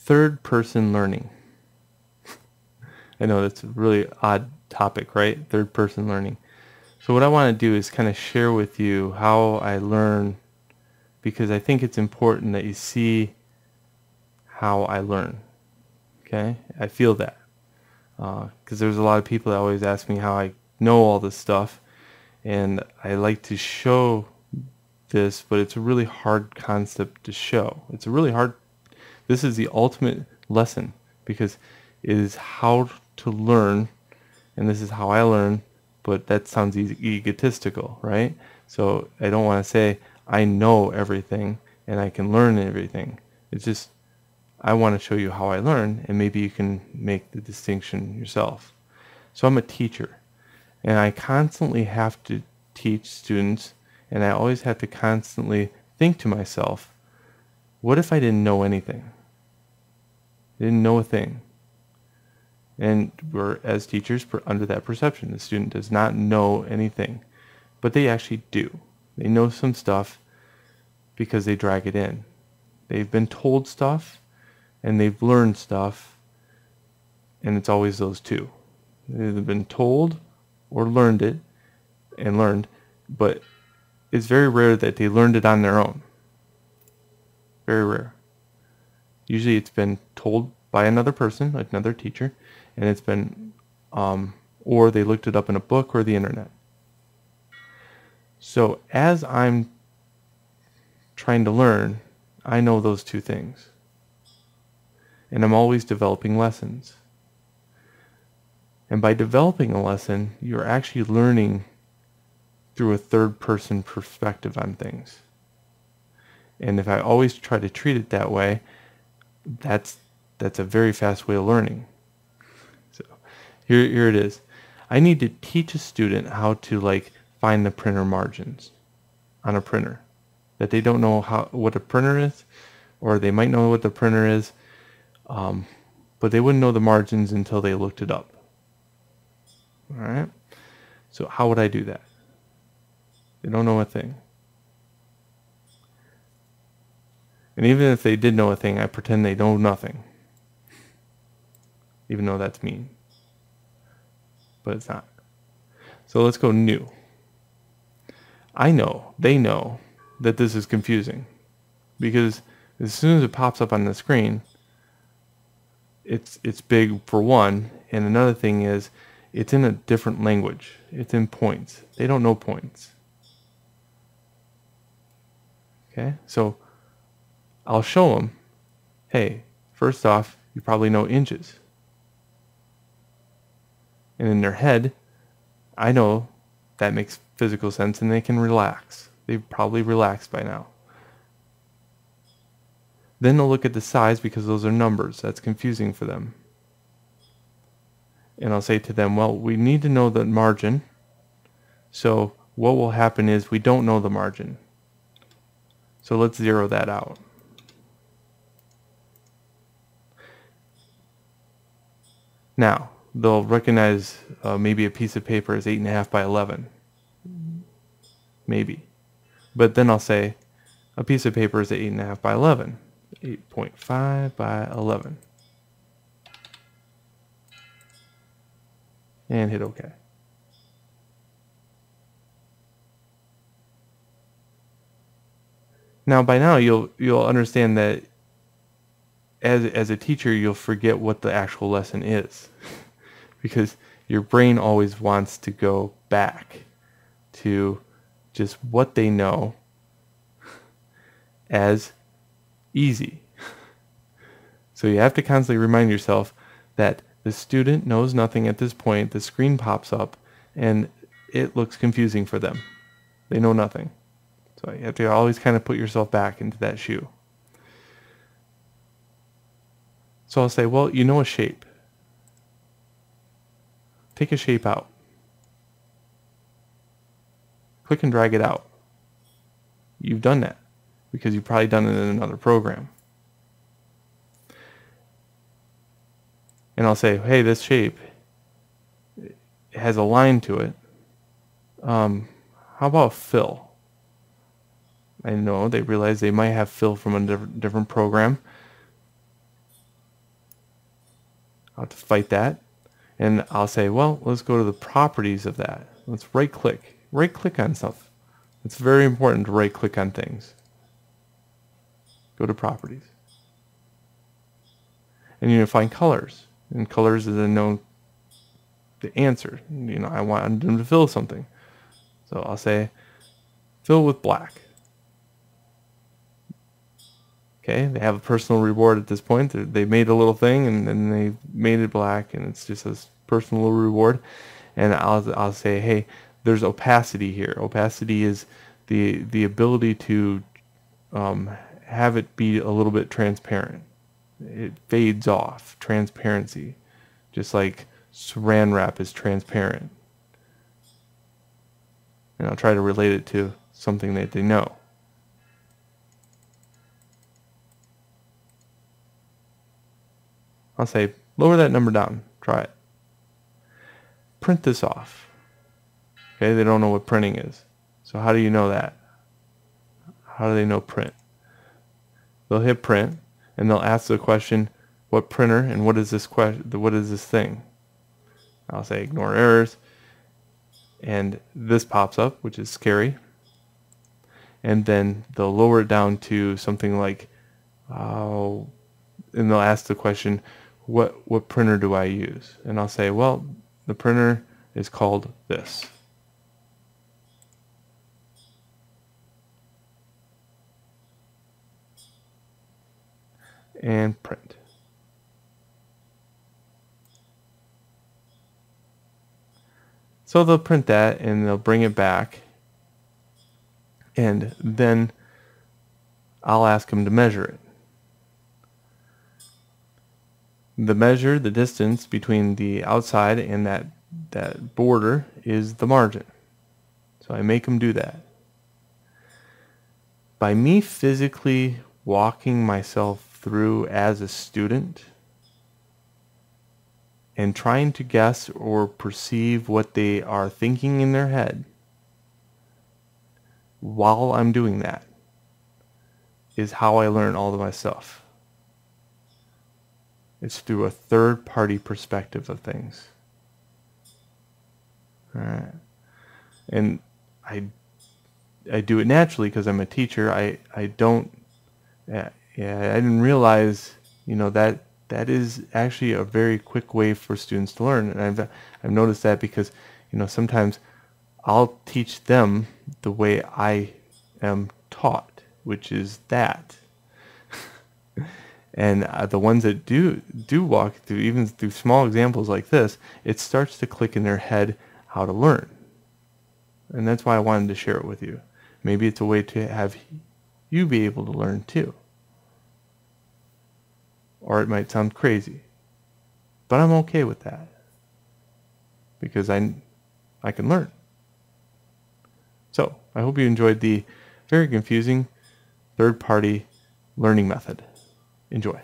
third person learning. I know that's a really odd topic, right? Third person learning. So what I want to do is kind of share with you how I learn, because I think it's important that you see how I learn. Okay? I feel that. Because there's a lot of people that always ask me how I know all this stuff, and I like to show this, but it's a really hard concept to show. This is the ultimate lesson, because it is how to learn, and this is how I learn, but that sounds egotistical, right? So I don't want to say I know everything and I can learn everything. It's just I want to show you how I learn, and maybe you can make the distinction yourself. So I'm a teacher, and I constantly have to teach students, and I always have to constantly think to myself, what if I didn't know anything? I didn't know a thing. And we're, as teachers, under that perception. The student does not know anything, but they actually do. They know some stuff because they drag it in. They've been told stuff, and they've learned stuff, and it's always those two. They've been told or learned it and learned, but it's very rare that they learned it on their own. Very rare. Usually it's been told by another person, like another teacher, and it's been, or they looked it up in a book or the internet. So as I'm trying to learn, I know those two things. And I'm always developing lessons. And by developing a lesson, you're actually learning through a third-person perspective on things. And if I always try to treat it that way, that's a very fast way of learning. So here it is. I need to teach a student how to find the printer margins on a printer. That they don't know what a printer is, or they might know what the printer is, but they wouldn't know the margins until they looked it up. All right? So how would I do that? They don't know a thing. And even if they did know a thing, I pretend they know nothing. Even though that's mean. But it's not. So let's go new. They know that this is confusing. Because as soon as it pops up on the screen, it's big for one. And another thing is, it's in a different language. It's in points. They don't know points. Okay? So I'll show them, hey, first off, you probably know inches. And in their head, I know that makes physical sense, and they can relax. They've probably relaxed by now. Then they'll look at the size, because those are numbers. That's confusing for them. And I'll say to them, well, we need to know the margin. So what will happen is we don't know the margin. So let's zero that out. Now, they'll recognize maybe a piece of paper is 8.5 by 11. Maybe. But then I'll say a piece of paper is 8.5 by 11. 8.5 by 11. And hit OK. Now, by now, you'll understand that as a teacher, you'll forget what the actual lesson is. Because your brain always wants to go back to just what they know as easy. So you have to constantly remind yourself that the student knows nothing at this point. The screen pops up and it looks confusing for them. They know nothing. So you have to always kind of put yourself back into that shoe. So I'll say, well, you know a shape. Take a shape out. Click and drag it out. You've done that because you've probably done it in another program. And I'll say, hey, this shape, it has a line to it. How about fill? I know they realize they might have fill from a different program. I'll have to fight that. And I'll say, well, let's go to the properties of that. Let's right click. Right click on stuff. It's very important to right click on things. Go to properties. And you're going to find colors. And colors is the answer. I want them to fill something. So I'll say, fill with black. Okay, they have a personal reward at this point. They made a little thing and then they made it black, and it's just a personal reward. And I'll say, hey, there's opacity here. Opacity is the ability to have it be a little bit transparent. It fades off. Transparency, just like Saran wrap is transparent. And I'll try to relate it to something that they know. I'll say, lower that number down. Try it. Print this off. Okay, they don't know what printing is. So how do you know that? How do they know print? They'll hit print, and they'll ask the question, what printer and what is this thing? I'll say, ignore errors. And this pops up, which is scary. And then they'll lower it down to something like, and they'll ask the question, what printer do I use? And I'll say, well, the printer is called this. And print. So they'll print that and they'll bring it back, and then I'll ask them to measure it. The distance between the outside and that border is the margin. So I make them do that. By me physically walking myself through as a student and trying to guess or perceive what they are thinking in their head while I'm doing that is how I learn all of my stuff. It's through a third-party perspective of things. All right. And I do it naturally because I'm a teacher. I don't. I didn't realize, that is actually a very quick way for students to learn, and I've noticed that because, sometimes I'll teach them the way I am taught, which is that. And the ones that do walk through, even through small examples like this, it starts to click in their head how to learn. And that's why I wanted to share it with you. Maybe it's a way to have you be able to learn too. Or it might sound crazy. But I'm okay with that. Because I can learn. So, I hope you enjoyed the very confusing third-party learning method. Enjoy.